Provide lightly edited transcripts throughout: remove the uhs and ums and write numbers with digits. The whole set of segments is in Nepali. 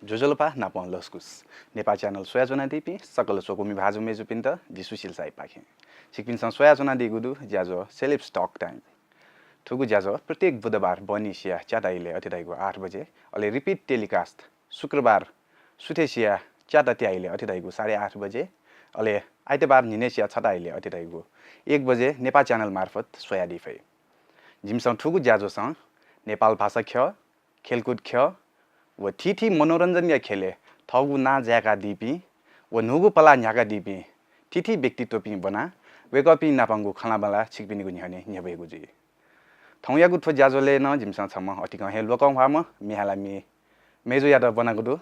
Jojolpa napon loskus. Nepa Channel soyazona dipi sakal sokumi bhazu meju pinta di Sushil Shahi pakhe. Sikpin sang soyazona digudu jazo Celebs talk time. Thugu jazo प्रत्येक बुधबार बनिसिया च्याटाइले अतिदाइको 8 बजे अले रिपिट टेलिकास्ट शुक्रबार सुथेसिया च्याटाइले अतिदाइको 8:30 बजे अले आइतबार निनेसिया छटाइले अतिदाइको 1 बजे नेपा च्यानल मार्फत सोया दिफै जिमसँग ठुगु ज्याजोसँग नेपाल भाषा ख खेलकुद ख व थिथि मनोरञ्जन खेले थगु ना ज्याका दिपी व नुगु पला न्याका दिपी थिथि व्यक्तित्व पि बना वेकपि नापांगु खलाबला छिकपिनिगु न्याने न्याबेगु जी थौयागु थो ज्याजोले न जिमसँग छम अटिक हे लोकौ भाम मिहालामी मेजो याद बनागु दु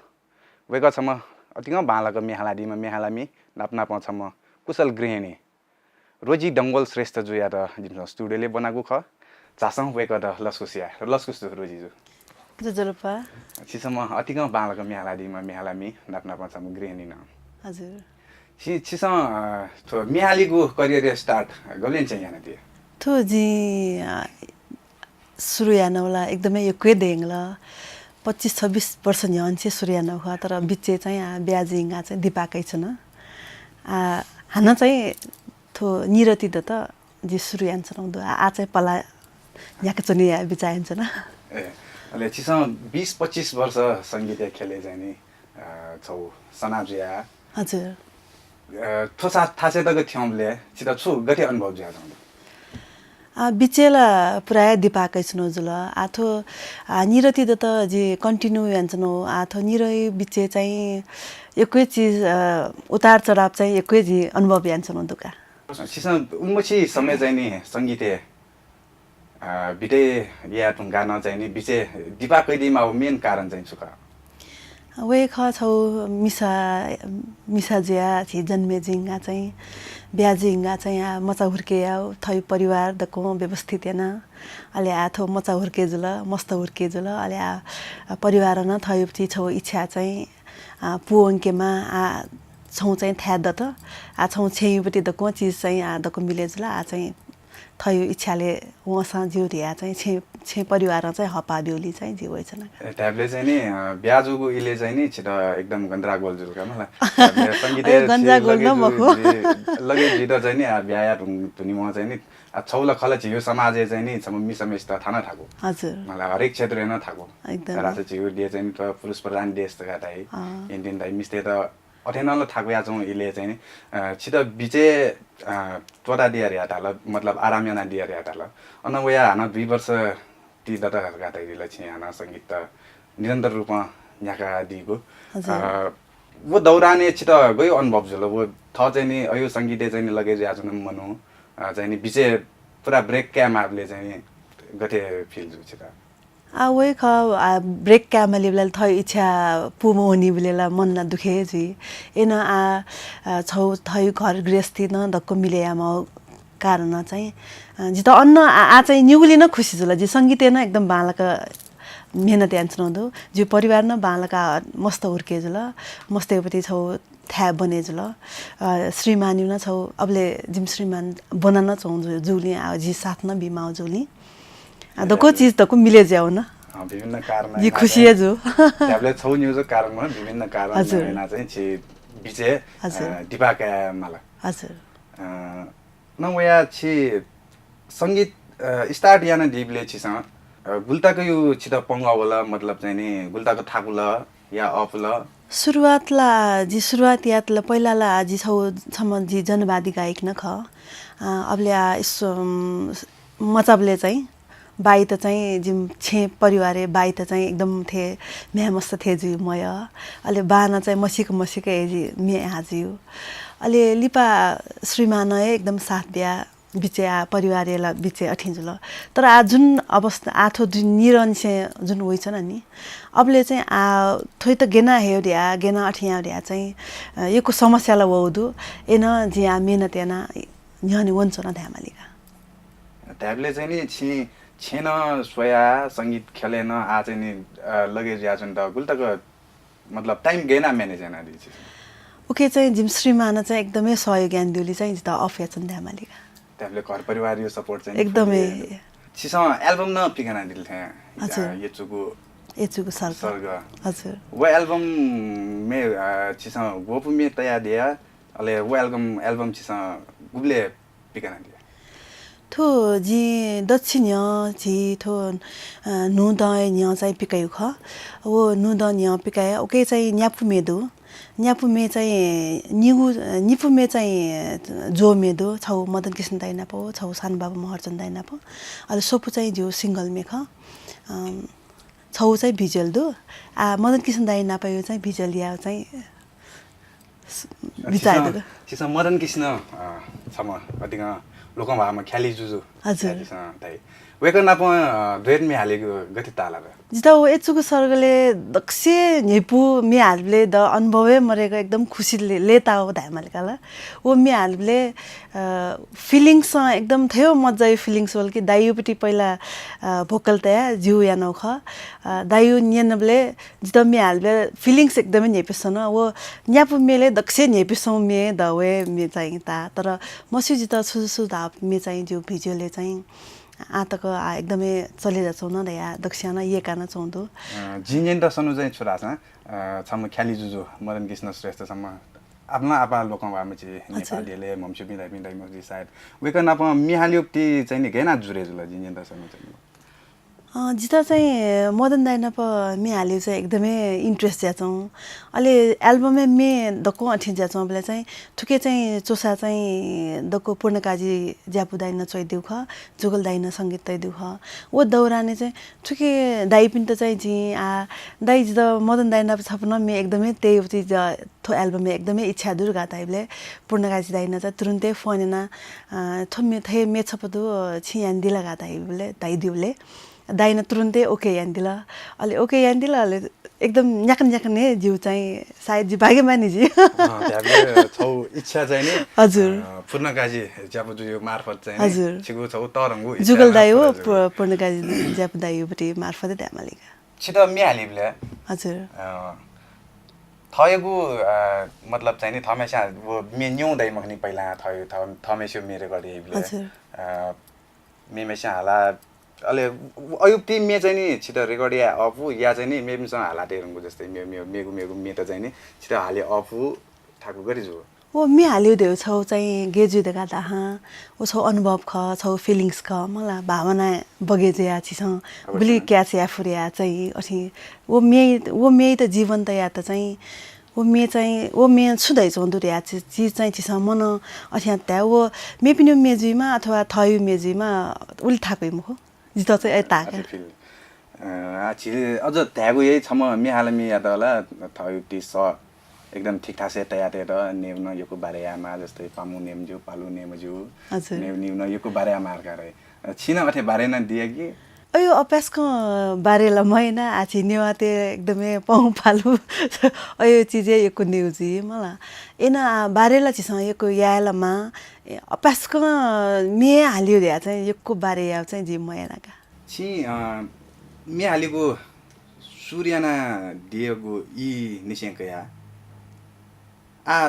वेक छम अटिक बालक मिहालादीमा मिहालामी नापना पछम कुशल गृहिणी रोजी दंगोल श्रेष्ठ जो याद जिमसँग स्टुडियोले बनागु ख चासङ वेक द लस्कुसिया लस्कुस रोजी जो जजलपा छिसम अटिक बालक मिहालादीमा मिहालामी नापना पछम गृहिणी न हजुर छिसम थो मिहालीको करियर स्टार्ट गलेन चाहिँ याना दिए थो जी सुरुयानौला एकदमै एकै देङला 25-26 वर्ष न्यान्चे सुरुयानौ ख तर बिचे चाहिँ ब्याजिङा चाहिँ दिपाकै छन हाना चाहिँ थो निरति त जी सुरुयान छनौ दु आ चाहिँ पला याक चनि बिचायन छन ए अले छिसम 20-25 वर्ष संगीत खेले चाहिँ नि छौ सनाजिया हजुर थोसा थासे तक थ्यमले छिता छु गथे अनुभव ज्यादा बिचेला प्राय दिपाकै छनो जुल आथो निरति त जे कन्टिन्यू यान्छनो आथो निरै बिचे चाहिँ एकै चीज उतार चढाव चाहिँ एकै जी अनुभव यान्छनो दुका छिसम उमछि समय चाहिँ नि संगीते बिटे या तुङ गाना चाहिँ नि बिचे दिपाकै दिमा मेन कारण चाहिँ सुका वे ख छौ मिसा ज्या छि जन्मेजिङा चाहिँ ब्याजिङा चाहिँ मचा हुर्के थै परिवार दको व्यवस्थित याना अले आथो मचा हुर्के जुल मस्त हुर्के जुल अले परिवार न थै छि छौ इच्छा चाहिँ पुअंकेमा छौ चाहिँ थ्या दत छौ छेयुपति दको चीज चाहिँ दको मिले जुल चाहिँ थयो इच्छाले वसा जिउरिया चाहिँ छे परिवार चाहिँ हपा बिउली चाहिँ जिउ छैन ट्याबले चाहिँ नि ब्याजुको इले चाहिँ नि छिटो एकदम गन्धरा गोल जुल मलाई संगीत गन्धरा गोल न मखो लगे जितो चाहिँ नि ब्याया तुनि म चाहिँ नि छौला खला छियो समाज चाहिँ नि सम मिसमेस्त थाना थाको हजुर मलाई हरेक क्षेत्र न थाको एकदम राजा छियो दिए चाहिँ त पुरुष प्रधान देश त गाtai इन्डियन दाइ मिस्ते त अथेनल थाको या चाहिँ इले चाहिँ नि छिटो बिचे तोडा दिया रे ताला मतलब आराम याना दिया रे ताला अन वया हाना 2 वर्ष ती दता गाता दिला छि हाना संगीत निरन्तर रूपमा याका दिगो वो दौराने छिटो गयो अनुभव जलो वो थ चाहिँ नि अयो संगीत चाहिँ नि लगे जाजन मनु चाहिँ नि बिचे पुरा ब्रेक क्याम आपले चाहिँ गथे फिल जु छिटा वे ख ब्रेक क्यामले थ इच्छा पुमो हुनी बिलेला मन न दुखे जी एन छौ थै घर गृहस्थी न दक्को मिले म कारण चाहिँ जित अन्न चाहिँ न्युगुली न खुसी जुल जी संगीत न एकदम बालक मेहनत यान्छन दो जी परिवार न बालका मस्त हुर्के जुल मस्तेपति छौ थ्या बने जुल श्रीमान न छौ अबले जिम श्रीमान बनान छौ जुली जी साथ न बिमाउ जुली दको चीज तको मिले जाओ न विभिन्न कारण जी खुशी है जो ट्याबले छौ न्यूज कारण म विभिन्न कारण ना चाहिँ छि बिचे दिपाका मला हजुर न वया छि संगीत स्टार्ट याना दिबले छिस गुल्ताको यो छित पंगा होला मतलब चाहिँ नि गुल्ताको थाकुला या अफला सुरुवातला जी सुरुवात यातला पहिलाला जी छौ छम जी जनवादी गायक न ख अबले मचाबले चाहिँ बाई त चाहिँ जिम छे परिवार बाई त चाहिँ एकदम थे म्या मस्त थे जी मय अले बाना चाहिँ मसिक जी मे हाजियो अले लिपा श्रीमान एकदम साथ बिया बिचे परिवारला बिचे अठिन्जुल तर जुन अवस्था आथो जुन निरन्से जुन होइ छ नि अबले चाहिँ थोइ त गेना हेउडिया गेना अठियाउडिया चाहिँ यको समस्याला वौदु एन जी मेहनत याना न्यानी वन्छ न ध्यामालिका ट्याबले चाहिँ नि छि छेन सोया संगीत खेलेन आ चाहिँ नि लगे ज्याजन त गुल्ताको मतलब टाइम गेना म्यानेज याना दिछि ओके चाहिँ जिम श्रीमान चाहिँ एकदमै सहयोग ज्ञान दिउली चाहिँ जिता अफिया छन् ध्यामालिका ट्याबले घर परिवार यो सपोर्ट चाहिँ एकदमै छिसँग एल्बम न पिगाना दिल थे ये चुगु एचुको सर्ग हजुर वो एल्बम में चिसा वो में तैयार दिया अले वो एल्बम चिसा गुबले पिकना दिया थो जी दक्षिण जी थो नुद न्या चाहिँ पिकायु ख वो नुद न्या पिकाय ओके चाहिँ न्यापुमे चाहिँ निपुमे चाहिँ जो मेदो छौ मदन कृष्ण दाइ नापो छौ सान बाबु महर्जन दाइ नापो अले सोपु चाहिँ जो सिंगल में ख छौ चाहिँ भिजुअल दो मदन कृष्ण दाइ नापायो चाहिँ भिजुअल या चाहिँ बिचार चिसा मदन कृष्ण छम अधिक लोकम भामा ख्याली जुजु हजुर ताई वेक नाप दुएट मे हालेको गति ताला जिता वो एचुको सर्गले दक्ष नेपु मे हालले द अनुभवै मरेको एकदम खुसी लेता हो धामालकाला वो मे हालले फिलिङ्स एकदम थियो मज्जा फिलिङ्स वल कि दाइयोपट्टि पहिला भोकल तया जिउ यानौ ख दाइयो नियनबले जिता मे हालले फिलिङ्स एकदमै नेपिसन वो न्यापु मेले दक्ष नेपिसौ मे दवे मे चाहिँ ता तर मसु जिता सुसु धाप मे चाहिँ जो भिजुअलले चाहिँ आतक एकदमै चलिरहेछौँ न या दक्षिणा ये कान चाउँदो जिन्जेन त सनु चाहिँ छोरा छम ख्याली जुजु मदन कृष्ण श्रेष्ठसम्म आफ्ना आपा लोकम भामा चाहिँ नेपालीले मम्सु बिदाइ बिदाइ मजी सायद वेक नाप मिहालियोक्ति चाहिँ नि गेना जुरे जुल जिन्जेन त सनु चाहिँ जिता चाहिँ मदन दाइ नप मे हाल्यो चाहिँ एकदमै इन्ट्रेस्ट ज्याछौँ अहिले एल्बमै मे दक्को अठि ज्याछौँ बेला चाहिँ थुके चाहिँ चोसा चाहिँ दक्को पूर्णकाजी ज्यापु दाइ नचोइदेऊ ख जुगल दाइ न सङ्गीत तैदेऊ ख वो दौराने चाहिँ थुके दाइ पिन त चाहिँ जी दाइ जिता मदन दाइ नप छपन मे एकदमै त्यही चिज थो एल्बममा एकदमै इच्छा दुर्गा दाइले पूर्णकाजी दाइ न चाहिँ तुरुन्तै फोनेना थोमे थे मे छपदु छियान दिला गा दाइले दाइदिउले दाइन तुरुन्तै ओके यान्दिला अलि ओके यान्दिला अलि एकदम न्याकन जिउ चाहिँ सायद जी भाग्यमानी जी छौ इच्छा चाहिँ नि हजुर पूर्णकाजी ज्यापु जुयो मार्फत चाहिँ हजुर छिगु छौ तरंगु जुगल दाइ हो पूर्णकाजी ज्यापु दाइयोपट्टि मार्फतै द्यामालिका छिट मिहालिबले हजुर थयगु मतलब चाहिँ नि थमेसा वो मे न्यौ दाइ मखनी पहिला थयो थमेसो मेरो गरे हजुर मेमेसा हाला अले अयुक्ति मे चाहिँ नि छिटो रेकर्डिया अफु या चाहिँ नि मेमसँग हालाटेरङको जस्तै मेगु मे त चाहिँ नि छिटो हाले अफु ठाकु गरि जो ओ मे हाल्यो देउ छौ चाहिँ गेजु देगा दाहा ओ छौ अनुभव ख छौ फिलिङ्स ख मलाई भावना बगेजे या छिस बुली क्या छ या फुरिया चाहिँ अथि वो मे त जीवन त या त चाहिँ वो मे छुदै चोन्दु रे चीज चाहिँ छिस मन अथि त्या वो मे पिनु मेजुमा अथवा थयु मेजुमा उल ठाकै मुखो जिता चाहिँ यता अझ त्यागु यही छम मिहालमी या त होला थयु टी स एकदम ठिकठाक से तयार नेम न योको बारे आमा जस्तै पामु नेम जो पालु नेम जो नेम निम न योको बारे आमा रे छिन अथे बारे न दिए कि अयो अभ्यासको बारेला मैना आछि नेवाते एकदमै पाउ पालु अयो चीज योको न्यूजी मला एना बारेला छिस योको यालामा अभ्यासको मे हाल्यो रे चाहिँ योको बारे या चाहिँ जी मैनाका छि मे हालेको सूर्यना दिएको इ निसेंकया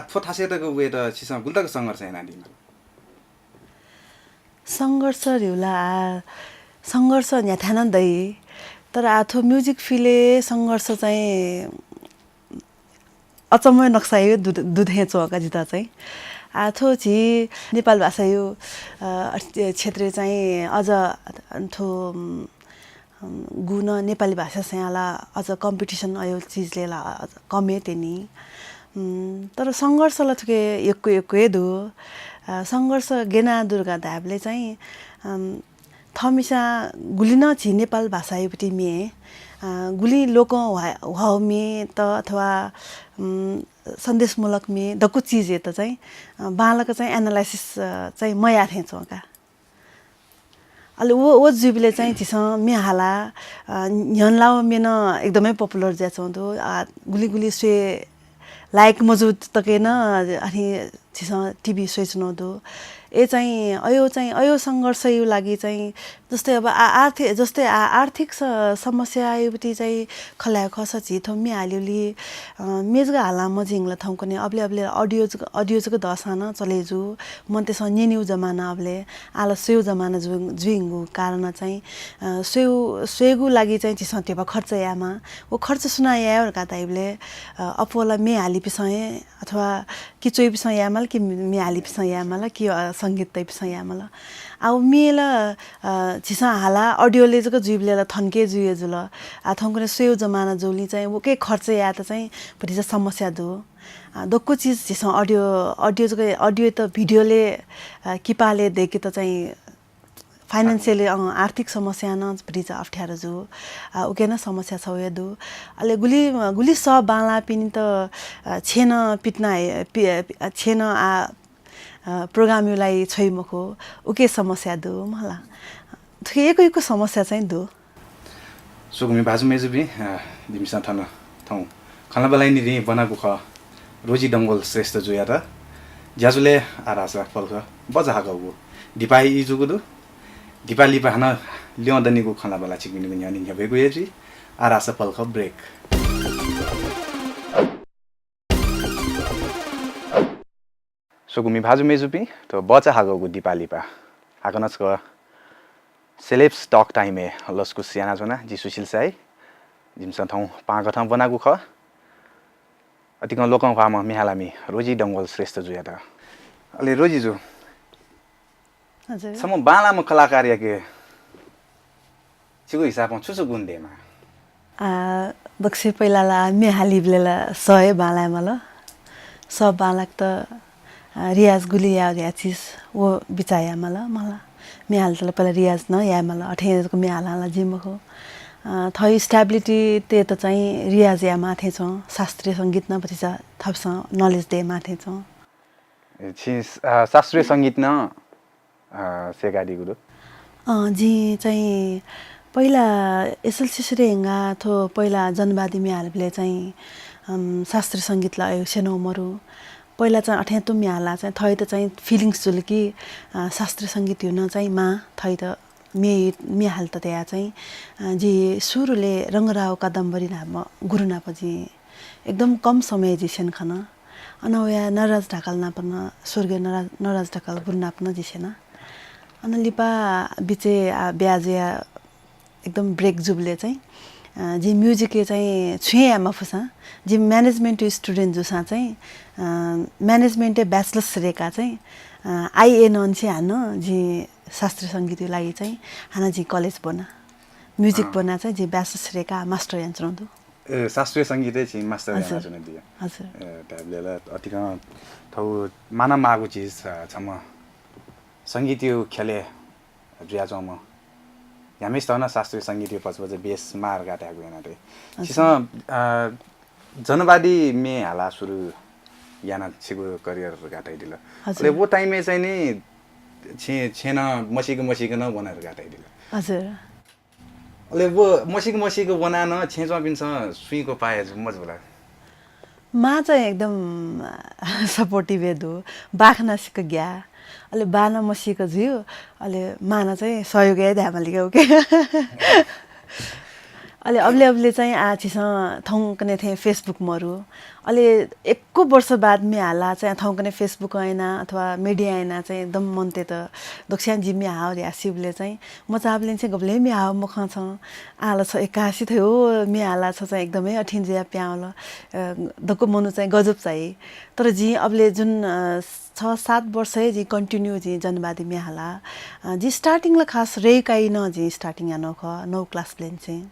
थोथासेतको वे त छिस गुल्तको संघर्ष हैन दिमा संघर्ष रिउला संघर्ष न्याथान दै तर आथो म्युजिक फिले संघर्ष चाहिँ अचम्मै नक्सायो दुधे चोका जिता चाहिँ आथो छि नेपाल भाषा यो क्षेत्र चाहिँ अझ थो गुण नेपाली भाषा चाहिँ अझ कम्पिटिसन आयो चिजले कमे तेनी तर संघर्षलाई थुके यक्को दु संघर्ष गेना दुर्गा धाबले चाहिँ थमिसा गुलिन छि नेपाल भाषापट्टि मे गुली लोक हाउ मे त अथवा सन्देशमूलक मे दक्कु चीज त चाहिँ बालक चाहिँ एनालाइसिस चाहिँ मया थे चोका अलि वो जुबिले चाहिँ छिस मे हाला न्यनलाउ मेन एकदमै पपुलर ज्या चोन्दो गुली स्वे लाइक मौजूद तकेन अनि छिस टिभी स्वे चुनौदो ए चाहिँ अयो सङ्घर्ष यो लागि चाहिँ जस्तै अब आर्थिक समस्या आयोपट्टि चाहिँ खलायो खस झिथो मिहाल्युली मेजगा हाला मजिङला थौकने अबले अडियोजको दसाना चलेजु मन त्यसमा निन्यु जमाना अबले आला सेउ जमाना जुइङ्गु कारण चाहिँ सेगु लागि चाहिँ चिस त्यो खर्च यामा वो खर्च सुनाया का ताइबले अपोला मे हाली पिसय अथवा कि चोइ पिसय यामल कि मे हाली पिसय यामल कि संगीत तै पिसय यामल अब मेला चिसा हाला अडियोले जको जुइबलेला थन्के जुए जुल आ थन्कुने सेउ जमाना जोली चाहिँ वो के खर्च या त चाहिँ भरि समस्या दो दोको चीज चिसा अडियो त भिडियोले किपाले देखे त चाहिँ फाइनेन्सियली आर्थिक समस्या न भरि अप्ठ्यारो जो उके न समस्या छ या दो अले गुली सब बाला पिनि त छेन पिट्ना छेन प्रोग्रामलाई छैमको उके समस्या दो मला थेको समस्या चाहिँ दो सुगुमी बाजु मेजुबी दिमसा थन थौ खला बलाई नि रे बनाको ख रोजी डंगोल श्रेष्ठ जुया त ज्याजुले आरासा फलख बजा हागौ दिपाई इजुगु दु दिपाली पाहन ल्याउँदनीको खला बला चिकमिनी पनि अनि भएको एजी आरासा फलख ब्रेक सुगुमी भाजु मेजुपी तो बचा हागौ दिपाली पा हाकनस क सेलेब्स टक टाइम ए लस्कु सियाना जना जी सुशील साई जिमसा थौ पाग थौ बनागु ख अतिक लोकं फाम मिहालामी रोजी डंगोल श्रेष्ठ जुया त अले रोजी जु हजुर सम बालाम कलाकार याके छिगु हिसाबमा छुछु गुण देमा दक्षे पहिलाला मिहाली ब्लेला सय बाला मल सब बालक त रियाज गुली या चीज वो बिचाया मला मिहाल त पहिला रियाज न या मला अठेजको मिहालला जिमको थै स्टेबिलिटी ते त चाहिँ रियाज या माथे छ शास्त्रीय संगीत न पछि थप्स नलेज दे माथे छ शास्त्रीय संगीत न सेगाडी गुरु जी चाहिँ पहिला एसएलसी श्रेंगा थो पहिला जनवादी मिहालले चाहिँ शास्त्रीय संगीतलाई सेनो मरु पहिला चाहिँ अठ्यात्तु मिहाला चाहिँ थै त चाहिँ फिलिङ्स जुल कि शास्त्रीय संगीत हुन चाहिँ मा थै त मिहाल त त्यहाँ चाहिँ जी सुरुले रङ्गराव कादम्बरी नाम गुरु नापजी एकदम कम समय जिसेन खन अनवया नराज ढाकाल नापन स्वर्गीय नराज ढाकाल गुरु नाप्न जिसेन अन लिपा बिचे ब्याजिया एकदम ब्रेक जुबले चाहिँ जी म्युजिक चाहिँ छुए मफुसा जी म्यानेजमेन्ट स्टुडेन्ट जुसा चाहिँ म्यानेजमेन्ट ब्याचलर्स रेका चाहिँ आइए नन चाहिँ हान जी शास्त्रीय संगीत लागि चाहिँ हाना जी कलेज बना म्युजिक बना चाहिँ जी ब्याचलर्स रेका मास्टर यन्त्रन्दु ए शास्त्रीय संगीतै चाहिँ मास्टर यन्त्र दियो हजुर टाइपले अतिक थौ माना मागु चीज छम संगीत यो खेले रियाजमा यामिस त न शास्त्रीय संगीत यो पछि बेस मार गाटाको हैन रे छिस जनवादी मे हाला सुरु याना छिगु करियर गाटाइ दिल ले वो टाइम में चाहिँ नि छेन मसिको न बनाएर गाटाइ दिल हजुर ले वो मसिको बनान छेजमा पिन्छ सुइको पाए मजबुला मा चाहिँ एकदम सपोर्टिभ दु बाखना सिक ग्या अले बाना मसिक जियो अले माना चाहिँ सहयोग या धामलिका ओके अले अबले चाहिँ आछिस थौकने थे फेसबुक मरु अले एको वर्ष बाद में हाला चाहिँ थौकने फेसबुक ऐना अथवा मिडिया ऐना चाहिँ एकदम मनते त दक्षिण जिम्मी हाउ या शिवले चाहिँ म चाबले चाहिँ गबले मी हाउ मुख छ आला छ 81 थियो मी हाला छ चाहिँ एकदमै अठिन जिया प्याउल दको मनु चाहिँ गजब चाहिँ तर जी अबले जुन 6-7 वर्ष जी कन्टिन्यू जी जनवादी में हाला जी स्टार्टिङ ला खास रेकाइ न जी स्टार्टिङ या नख 9 क्लास प्लेन चाहिँ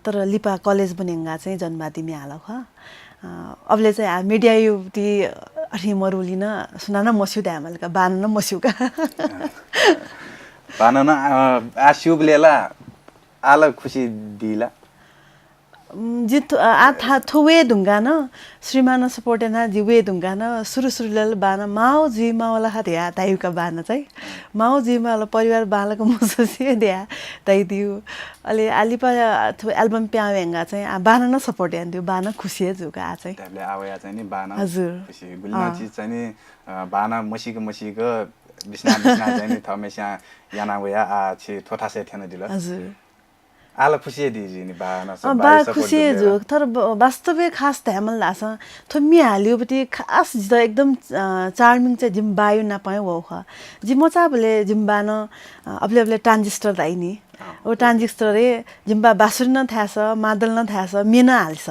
तर लिपा कलेज बनेंगा चाहिँ जनवादी में हाला ख अबले चाहिँ मिडिया युटी अठी मरुलिन सुना न मस्यु दामलका बान न मस्युका बान न आस्युबलेला आला खुशी दिला जित आथा थुवे ढुंगाना श्रीमान सपोर्टेना जिवे ढुंगाना सुरु बाना माओ जी माओला हात्या तायुका बाना चाहिँ माओ जी माओला परिवार बालाको मुसुसी दिया ताइदियो अले आलिपा एल्बम प्यावेंगा चाहिँ बाना न सपोर्ट यान्दियो बाना खुसी जुका चाहिँ त्यसले आवेया चाहिँ नि बाना हजुर खुसी गुल्ना चीज चाहिँ नि बाना मसीको बिस्ना चाहिँ नि थमेसा याना वया आ छि थोथासे थिएन दिल हजुर आला खुसी दिजी नि बाना सब बा खुसी जो तर वास्तविक खास त्यामल लास थोमी हाल्योपट्टि खास जित एकदम चार्मिङ चाहिँ जिम बायो नपाए वो ख जिमचा बले जिम्बान अबले ट्रान्जिस्टर दाइ नि ओ ट्रान्जिस्टर रे जिम्बा बासुर न थास मादल न थास मेना हाल्छ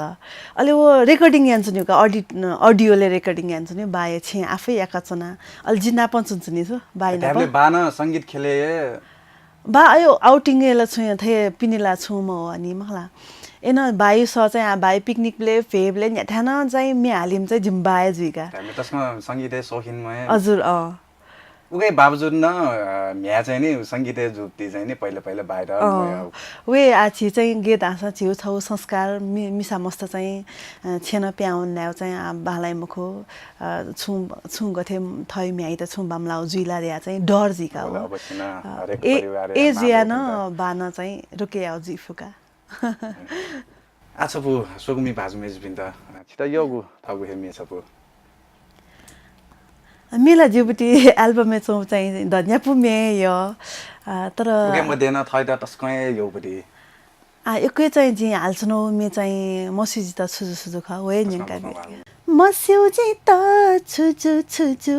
अले वो रेकर्डिङ यान्छु नि अडियोले रेकर्डिङ यान्छु नि बाए छे आफै एकचना अल जिना पञ्चुन्छ नि सो बाइ न बाना संगीत खेले बा आयो आउटिङ एला छु थे पिनिला छु म अनि मला एन बायु स चाहिँ बाइ पिकनिक प्ले फेबले न्याथाना चाहिँ मे हालिम चाहिँ जिम्बाए जुइका हामी त्यसमा संगीतै शौखिनमय हजुर उकै बावजुद न म्या चाहिँ नि संगीतै जुप्ती चाहिँ नि पहिला बाहिर वे आछि चाहिँ गेट आसा छिउ छौ संस्कार मिसा मस्त चाहिँ छेन प्याउन ल्याउ चाहिँ बालाई मुखो छु गथे थै म्याइ त छु बामलाउ जुइला रे चाहिँ डर जिका हो ए जिया न बाना चाहिँ रुके आउ जिफुका आछपु सोगुमी भाजुमेज बिन्द छिटा योगु थगु हेमे छपु मेला जुबुटी एल्बम चाहिँ चाहिँ धन्यापु मे यो तर के मध्ये न थैदा तस्कै योबुटी एकै चाहिँ जी हाल्छनो मे चाहिँ मसिजी त सुजु ख वे निका मस्युजी त छुजु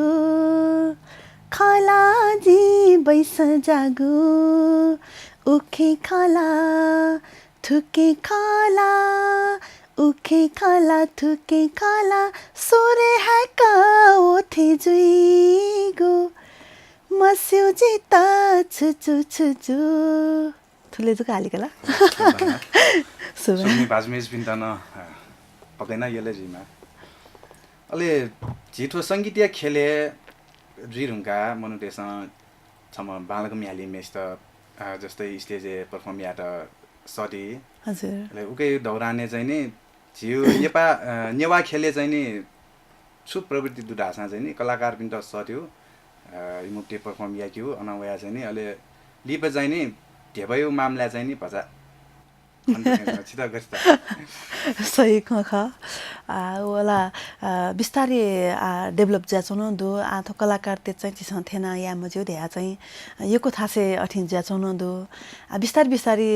खाला जी बैस जागु उखे खाला थुके खाला उखे खाला थुके खाला सोरे हाका ओथे जुइगो मस्युजी त छुजु थुले जुका हालिकला सुनि भाजमेज बिन्तान पदैन यले जिमा अले जिठो संगीतीय खेले जिरुङका मनुदेश छम बालको म्याली मेस त जस्तै स्टेज परफर्म या त सटी हजुर उकै दौराने चाहिँ नि जिउ नेवा खेले चाहिँ नि छु प्रवृत्ति दुडासा चाहिँ नि कलाकार पनि त सट्यो इमुक्टे परफर्म या क्यु अनवया चाहिँ नि अले लिप चाहिँ नि ढेबयो मामला चाहिँ नि भजा छिटा गस्ता सही ख वाला बिस्तारै डेभलप ज्याचोन दो आथो कलाकार ते चाहिँ चिस थेन या मज्यो ध्या चाहिँ यको थासे अठिन ज्याचोन दो बिस्तारै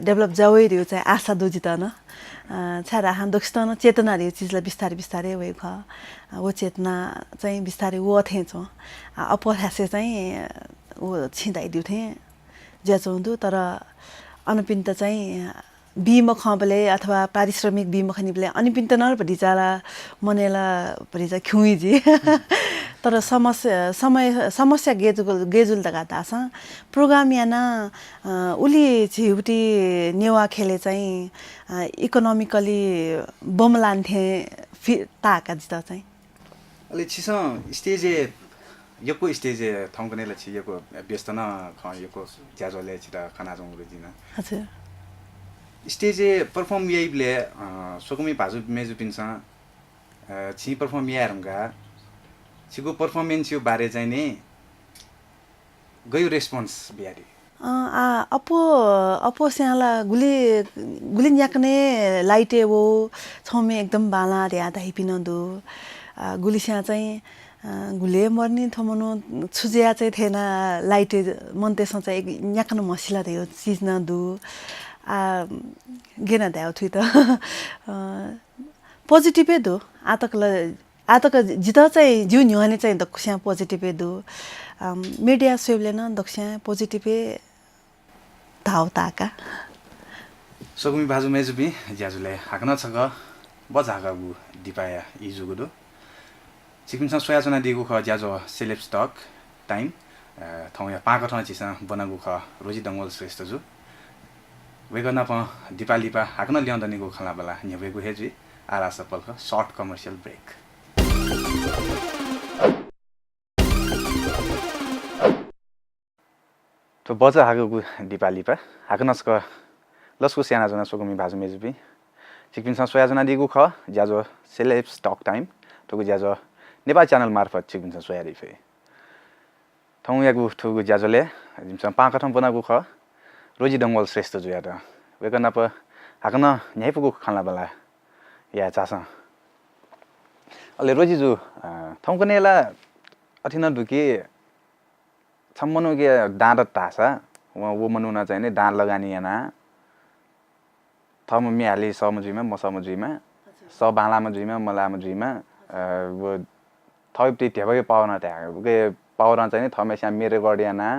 डेभलप जावै दियो चाहिँ आशा दो जित न छारा हान दक्षिण चेतना रे चीजलाई बिस्तारै वे ख वो चेतना चाहिँ बिस्तारै वो थे छ अपथासे चाहिँ वो छिँदाइ दिउ थे ज्याचोन्दु तर अनपिन्त चाहिँ बीम खबले अथवा पारिश्रमिक बीम खनिबले अनपिन्त नर भटिचाला मनेला भटिचा खुइजी तर समस्या गेजुल दगा दासा प्रोग्राम याना उली छिउटी नेवा खेले चाहिँ इकोनोमिकली बमलान्थे ताका जिता चाहिँ अलि छिस स्टेज यको स्टेज थौकनेला छि यको व्यस्त न ख यको ज्याजोले छिटा खाना जङ रुजिना हजुर स्टेज परफॉर्म यइले सोकमी भाजु मेजु पिन्सा छि परफॉर्म यारंगा छिको परफॉर्मेंस यो बारे चाहिँ नि गयो रेस्पोन्स बियारी अपो स्याला गुली न्याकने लाइटे वो छमे एकदम बाला र्या धाइपिन दो गुली स्या चाहिँ गुले मर्नी थमनो छुजिया चाहिँ थिएन लाइटे मन त्यसमा चाहिँ न्याकन मसिला थियो चिज न दु गेना द्याउ थुइ त पोजिटिभै दो आतक जित चाहिँ जिउ न्युहाने चाहिँ दक्ष्या पोजिटिभै दो मिडिया सेवले न दक्ष्या पोजिटिभै धाउ ताका सगुमी बाजु मेजुबी ज्याजुले हाक्न छग बजागु दिपाया इजुगु दो सिक्किमसँग सोयाजना दिगु ख ज्याजो सेलेब्स टक टाइम थौया पाक ठ चिसा बनागु ख रोजी दंगोल श्रेष्ठ जु वेगना प दिपालिपा हाक्न ल्याउँदनीगु खला बला न्यवेगु हेजी आरा सफल ख शॉर्ट कमर्शियल ब्रेक तो बजा हागु दिपालिपा हाक्नस्क लस्कु स्याना जना सोगुमी भाजु मेजुबी सिक्किमसँग सोयाजना दिगु ख ज्याजो सेलेब्स टक टाइम ठुगु ज्याजो नेपाल च्यानल मार्फत सिक्किमसँग सोया दिफे थौ यागु ठुगु ज्याजोले जिमसँग पाकथम बनागु ख रोजी दंगोल श्रेष्ठ जुया त वेकन प हाकन न्याइपुगु खाना बला या चासा अले रोजी जु थौ कनेला अथिन दुकी छम्मनु के दाँत तासा वो मनुना चाहिँ नि दाँत लगानी याना थम मिहाली समजुइमा म समजुइमा स बालामा जुइमा मलामा जुइमा वो थैपटी थेबे पाउन त्या के पाउन चाहिँ नि थमेस्या मेरो गडियाना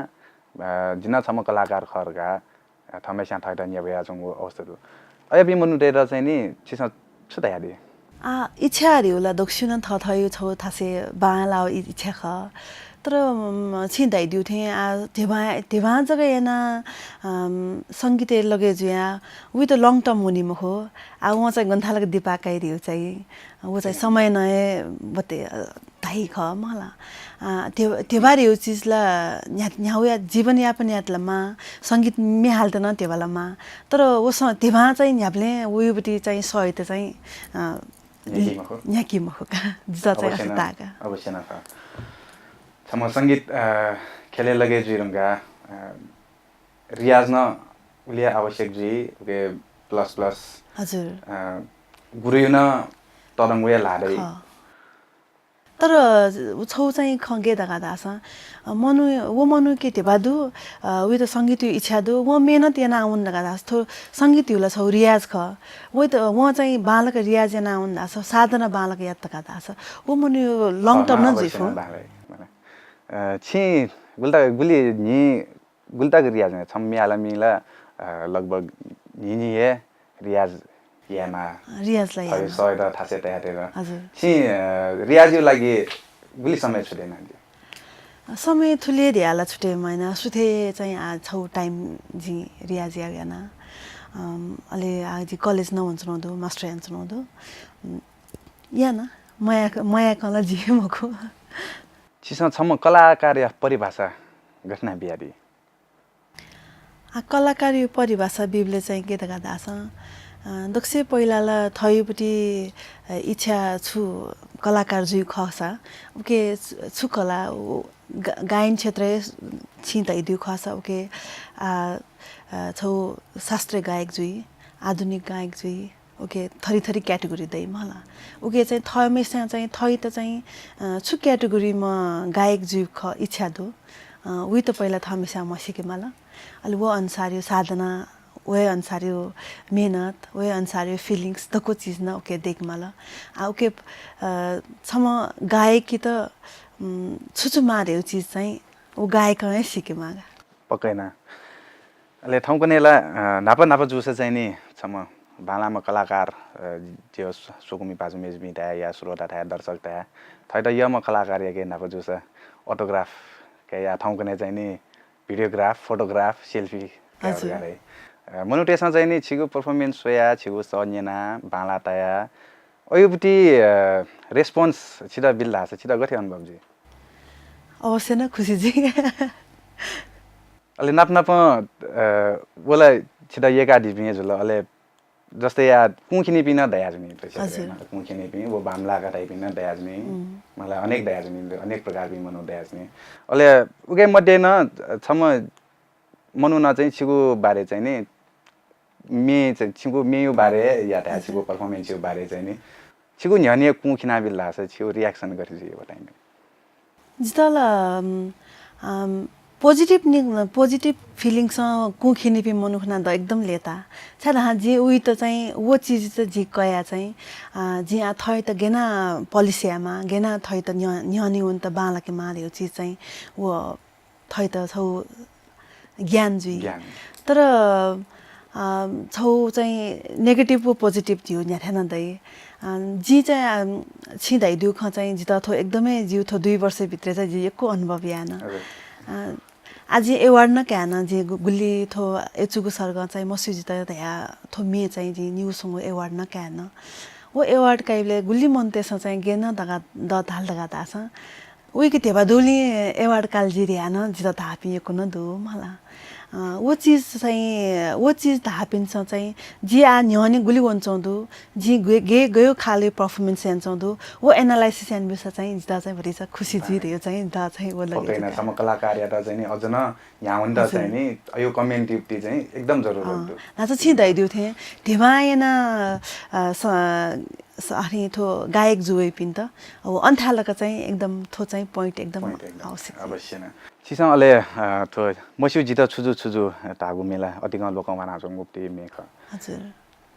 जिना छम कलाकार खरगा थमेस्या थैटा न्याबया जंगु अवस्था अय बि मनु तेर चाहिँ नि छिसा छुता यादे इच्छा रिउला दक्षिण थथयो छौ थासे बालाउ इच्छा ख तर छिँदाइ दिउ थे तेवा जगह याना संगीत लगे जुया उही त लङ टर्म हुने म हो आ वहाँ चाहिँ गन्थालको दिपाकाइ रिउ चाहिँ वो चाहिँ समय नए बते धाइ ख मला तेवा रिउ चिजला न्याउया जीवन यापन यातलमा संगीत मे हाल्दैन तेवालामा तर वस तेवा चाहिँ न्याप्ले उयोबटी चाहिँ सहित चाहिँ न्याकी मखो का जिता चाहिँ अस्ताका अवश्य न था सम संगीत खेले लगे जुइरंगा रियाज न उलिया आवश्यक जी के प्लस हजुर गुरु न तरंगुया लादै तर छौ चाहिँ खगे दगा दासा मनु के तेबादु उही त संगीत इच्छा दु वो मेहनत याना आउन दगा दास थो संगीत युला छौ रियाज ख उही त वो चाहिँ बालक रियाज याना आउन दास साधना बालक यात दगा दास वो मनु लङ टर्म न जिफु छि गुली नि गुलता रियाज ने छम्याला मिला लगभग नि हे रियाज यामा रियाजलाई यामा सय र थासे तयारेर हजुर छि रियाजको लागि गुली समय छुटेन समय थुले रियाला छुटे मैना सुथे चाहिँ छौ टाइम जी रियाज याना अले आज कलेज न हुन्छ नदो मास्टर हुन्छ नदो याना माया कला जी मको छिसा छम कलाकार या परिभाषा घटना बिहारी कलाकार यो परिभाषा बिबले चाहिँ के दगा दास दक्ष पहिलाला थयुपटी इच्छा छु कलाकार जुइ खसा ओके छु कला गायन क्षेत्र छिँदै दिउ खसा ओके छौ शास्त्रीय गायक जुइ आधुनिक गायक जुइ ओके थरी क्याटेगोरी दै मला ओके चाहिँ थमेसा चाहिँ थै त चाहिँ छु क्याटेगोरीमा गायक जुइ ख इच्छा दो उही त पहिला थमेसा म सिके मला अलि वो अनुसार यो साधना वही अनुसार यो मेहनत वही अनुसार यो फिलिङ्स तको चिज न ओके देख मला ओके छम गायक कि त छुछु मार्यो चिज चाहिँ ऊ गायक नै सिके मागा पक्कै न अले ठाउँ कनेला नापा जुस चाहिँ नि छम बालामा कलाकार जो सुकुमी पाजु मेजमी था या श्रोता था दर्शक था थै त यम कलाकार या के नापा जुस अटोग्राफ के या ठाउँ कने चाहिँ नि भिडियोग्राफ फोटोग्राफ सेल्फी गरे मनुटेसन चाहिँ नि छिगु परफर्मेन्स सोया छिगु सन्यना बाला ताया ओयुबटी रेस्पोन्स छिदा बिल्ला छ छिदा गथे अनुभव जी अवश्य न खुसी जी अले नाप बोला छिदा येका दिबिए जुल अले जस्तै या कुखिनी पिन दयाजनी कुखिनी पिन वो बामलाका टाइपिन दयाजनी मलाई अनेक दयाजनी अनेक प्रकार बि मनो दयाजनी अले उगे मध्ये न छम मनु न चाहिँ छिगु बारे चाहिँ नि मे चाहिँ छिगु मेयु बारे या त छिगु परफर्मेन्स यो बारे चाहिँ नि छिगु न्याने कुखिना बिल्ला छ छिगु रियाक्सन गरि छ यो बताइमे जितला पोजिटिभ फिलिङ्स कुखिनी पि मनुखना द एकदम लेता छादा जे उही त चाहिँ वो चीज त जी कया चाहिँ जी आ थै त गेना पलिसियामा गेना थै त न्यानी हुन त बालाके मार्यो चीज चाहिँ वो थै त छौ ज्ञान जुई तर छौ चाहिँ नेगेटिभ व पोजिटिभ थियो न्याथेन दै जी चाहिँ छिँदै दिउ ख चाहिँ जित थो एकदमै जिउ थो 2 वर्ष भित्र चाहिँ जी एको अनुभव यान आज एवार्ड न क्या न जे गुल्ली थो एचुगु सर्ग चाहिँ मसु जित या थो मे चाहिँ जी न्यूसँग एवार्ड न क्या न वो एवार्ड काइले गुल्ली मनतेस चाहिँ गेन दगा द धाल दगा दास उही के तेबा दोली एवार्ड काल जिरिया न जित थापिएको न दो मला वो चीज थापिन्छ चाहिँ जे आ न्याउने गुली वन्छौदु जे गयो खाले परफॉर्मेंस हेन्छौदु वो एनालाइसिस एन्ड बिसा चाहिँ जिता चाहिँ भरि छ खुसी जी दियो चाहिँ दा चाहिँ वो लगे पक्कै न सम कलाकारिता चाहिँ नि अझ न यहाँ हुँदा चाहिँ नि यो कमेन्टिभिटी चाहिँ एकदम जरुरी हो ना चाहिँ छिदाइ दिउ थे ढेमायना सारी थो गायक जुवे पिन्त अब अन्थालका चाहिँ एकदम थो चाहिँ पोइन्ट एकदम आवश्यक अवश्य न सिसं अले थो मस्यु जिता छुजु तागु मेला अतिगा लोकं माना जंग गुप्ती मेख हजुर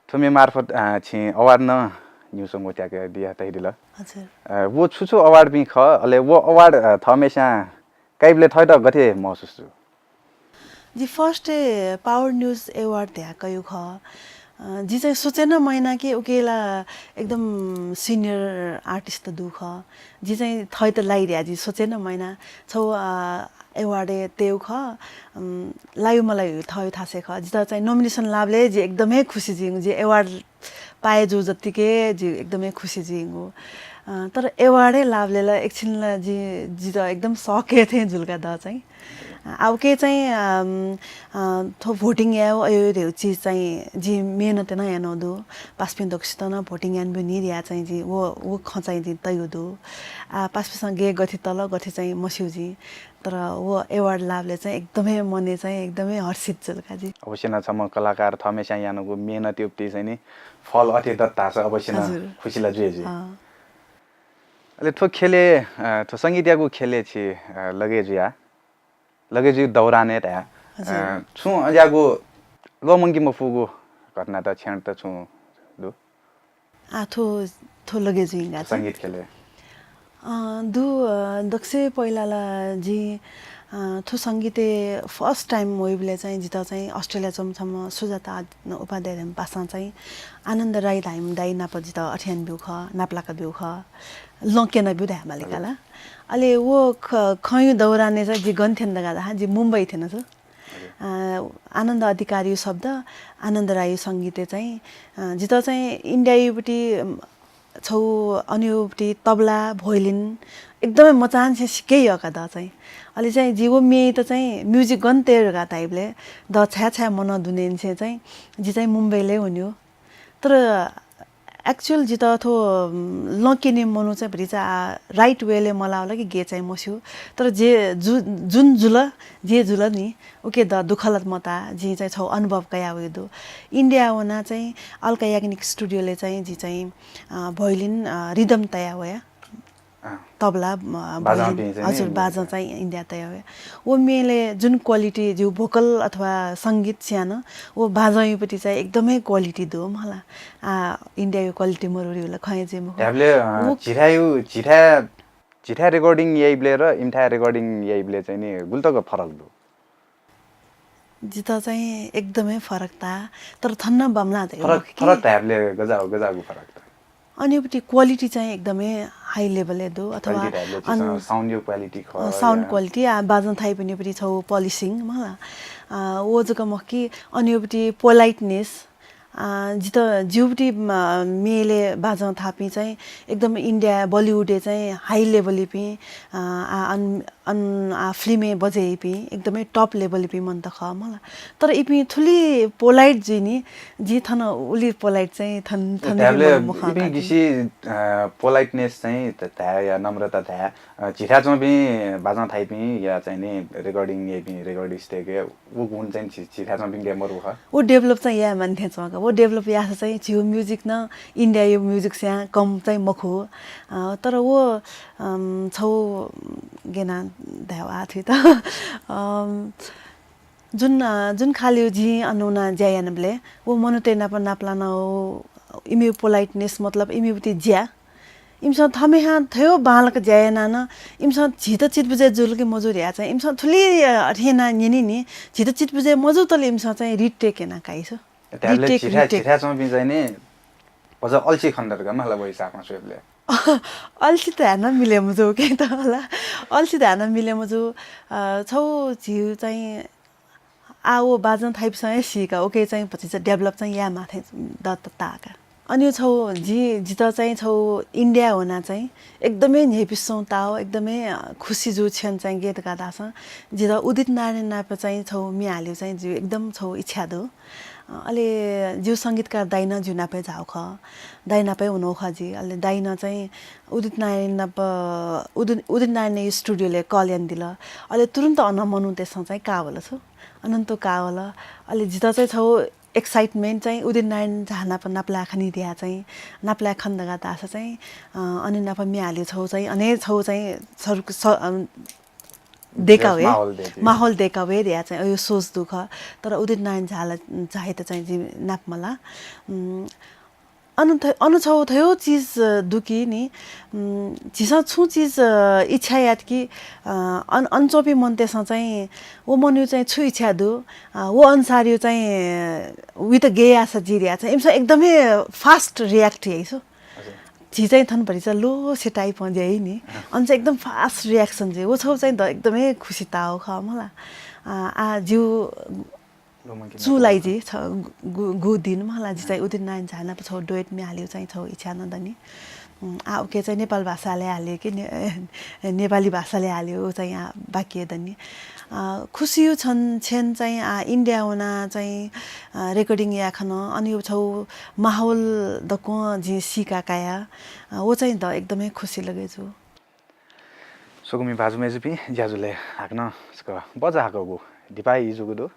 थुमे मार्फत छि अवार्ड न न्यूज संगो त्याके दिया तै दिला हजुर वो छुछु अवार्ड भी ख अले वो अवार्ड थमेसा काइबले थै त गथे महसुस छु जी फर्स्ट पावर न्यूज अवार्ड त्या कयु ख जी चाहिँ सोचेन महिना के उकेला एकदम सिनियर आर्टिस्ट दुख जी चाहिँ थै त लाइरिया जी सोचेन महिना छौ अवार्ड तेउ ख लायु मलाई थै थासे ख जी त चाहिँ नोमिनेसन लाभले जी एकदमै खुसी जिङ जी अवार्ड पाए जो जतिकै जी एकदमै खुसी जिङ हो तर अवार्डै लाभले एकछिनलाई जी त एकदम सके थिए झुल्का द चाहिँ अब के चाहिँ थो भोटिङ याओ अयो चीज चाहिँ जी मेहनत न यानो दो पासपिन दक्षित न भोटिङ यान भी निरिया चाहिँ जी वो खचाइ दि तयो दो पासपिसँग गे गथि तल गथि चाहिँ मस्यु जी तर वो अवार्ड लाभले चाहिँ एकदमै मने चाहिँ एकदमै हर्षित जुल्का जी अवश्य न छम कलाकार थमेसा यानको मेहनत युक्ति चाहिँ नि फल अति दत्ता छ अवश्य न खुसीला जुए जी अले थो खेले थो संगीतयागु खेले छि लगे जिया लगे जी दौराने त्या छु अजागु लोमंगी मफुगु घटना त छ्यान त छु दु थो लगे जी इंगा संगीत खेले दु दक्षे पहिलाला जी थो संगीते फर्स्ट टाइम मोइबले चाहिँ जिता चाहिँ अस्ट्रेलिया जमसम सुजाता उपाध्याय पासा चाहिँ आनन्द राई धाइम दाइ नाप जिता अठ्यान बिउ ख नाप्लाका बिउ ख लकेन बिउ धा मालिकाला अले वो खयु दौराने चाहिँ जी गन्थेन दगा जी मुम्बई थिएन छ आनन्द अधिकारी शब्द आनन्द राई संगीते चाहिँ जिता चाहिँ इन्डिया युपटी छौ अन्युपटी तबला भोइलिन एकदमै मचान छ सिकै यका द चाहिँ अलि चाहिँ जीवो मे त चाहिँ म्युजिक गन्तेर गा टाइपले द छ्या मन दुनेन छ चाहिँ जी चाहिँ मुम्बईले हुन्यो तर एक्चुअल जित थो लकिने मनु चाहिँ भरिचा राइट वेले मलाई होला कि गे चाहिँ मस्यो तर जे जुन जुल नि ओके द दुखलत मता जे चाहिँ छौ अनुभव कया उयो दो इन्डिया वना चाहिँ अल्का याग्निक स्टुडियोले चाहिँ जी चाहिँ भोइलिन रिदम तया होया तबला हजुर बाजा चाहिँ इन्डिया तया होया वो मेले जुन क्वालिटी जो भोकल अथवा संगीत स्यानो वो बाजायुपट्टि चाहिँ एकदमै क्वालिटी दो मलाई इन्डिया यो क्वालिटी मरुरी होला खय जे म हामीले छिठा रेकर्डिङ यैबले र इन्ठा रेकर्डिङ यैबले चाहिँ नि गुल्तको फरक दो जिता चाहिँ एकदमै फरक ता तर थन्न बमला फरक त हामीले गजागु फरक त अनिपट्टि क्वालिटी चाहिँ एकदमै हाई लेभल दो अथवा साउन्ड क्वालिटी बाजन थाइ पनि पनि छौ पलिसिङ मलाई वो जग्गा मकी अनिपट्टि पोलाइटनेस जित जिउपट्टि मेले बाजन थापी चाहिँ एकदम इन्डिया बलिउडे चाहिँ हाई लेभल पि फिल्मे बजे पि एकदमै टप लेभल पि मन त ख मलाई तर इपि थुली पोलाइट जी नि जी थन उली पोलाइट चाहिँ थन गिसी पोलाइटनेस चाहिँ त या नम्रता था छिठा चाहिँ पनि बाजन थाइ पि या चाहिँ नि रेकर्डिङ ये पि रेकर्डिस्ट के वो गुण चाहिँ छिठा चाहिँ पनि गेमर हो वो डेभलप चाहिँ या मान्थे छ वो डेभलप या चाहिँ जिउ म्युजिक न इन्डिया यो म्युजिक स्या कम चाहिँ मखो तर वो छौ गेना देवा थियो त जुन खालियो जी अनुना ज्यायानबले वो मनुते नाप्ला न इम्यु पोलाइटनेस मतलब इम्युटी ज्या इमसँग थमे हाँ थियो बालक ज्यायना न इमसँग झित चितबुजे जुलके मजुर या चाहिँ इमसँग थुली अठेना निनी नि झित चितबुजे मजु तले इमसँग चाहिँ रिटेक हेना काइछ रिटेक छिठा चाहिँ चाहिँ नि पज अल्छी खण्डरका मलाई भइसक्नु सुले अल्छी त हेर्न मिले मुजो के त होला अल्छी त हेर्न मिले मुजो छौ झिउ चाहिँ आओ बाजन थाइपसँग सिका ओके चाहिँ पछि चाहिँ डेभलप चाहिँ या माथे दत्त ताका अनि छौ जित चाहिँ छौ इन्डिया हुना चाहिँ एकदमै नेपिसौँ ताओ एकदमै खुसी जु छन् चाहिँ गीत गादा छ जित उदित नारायण नाप चाहिँ छौ मिहाल्यो चाहिँ जु एकदम छौ इच्छा दो अले जिउ सङ्गीतकार दाइन जु नापे जाउ ख दाइ नापे हुनु खजी अले दाइन चाहिँ उदित नारायण नारायण स्टुडियोले कल्याण दिल अले तुरुन्त अन मनु त्यसमा चाहिँ कावल छ अनन्त कावल अले जित चाहिँ छौ एक्साइटमेन्ट चाहिँ उदित नारायण झाना प नाप्ला खनि दिया चाहिँ नाप्ला खन्दगा तास चाहिँ अनि नाप मिहाल्यो छौ चाहिँ अने छौ चाहिँ देखावे माहौल देखावे दिया चाहिँ यो सोच दुख तर उदित नारायण झाला चाहे त चाहिँ जी नाप मला अनु छौ थियो चीज दुकी नि जिसा छु चीज इच्छा याद कि अनचोपी मन त्यसमा चाहिँ वो मन यो चाहिँ छु इच्छा दु वो अनुसार यो चाहिँ वी त गे आसा जिरिया चाहिँ एमसा एकदमै फास्ट रियाक्ट हैसो जी चाहिँ थन भरि चाहिँ लो से टाइप हो जाई नि अनि चाहिँ एकदम फास्ट रियाक्सन जे वो छौ चाहिँ एकदमै खुसी ताओ ख मलाई आ जिउ चुलाई जी छ गु दिन मलाई चाहिँ उदित नारायण झाना छौ डुएट मे हाल्यो चाहिँ छौ इच्छा नदनी ओके चाहिँ नेपाल भाषाले हाल्यो कि नेपाली भाषाले हाल्यो चाहिँ यहाँ बाँकी दनी खुसी छन् चाहिँ इन्डिया हुना चाहिँ रेकर्डिङ या खन अनि यो छौ माहौल दको जी सिका काया वो चाहिँ द एकदमै खुसी लगे छु सोगुमी भाजु मेजुपी ज्याजुले हाक्न बजा हाकगु दिपाई जुगुदो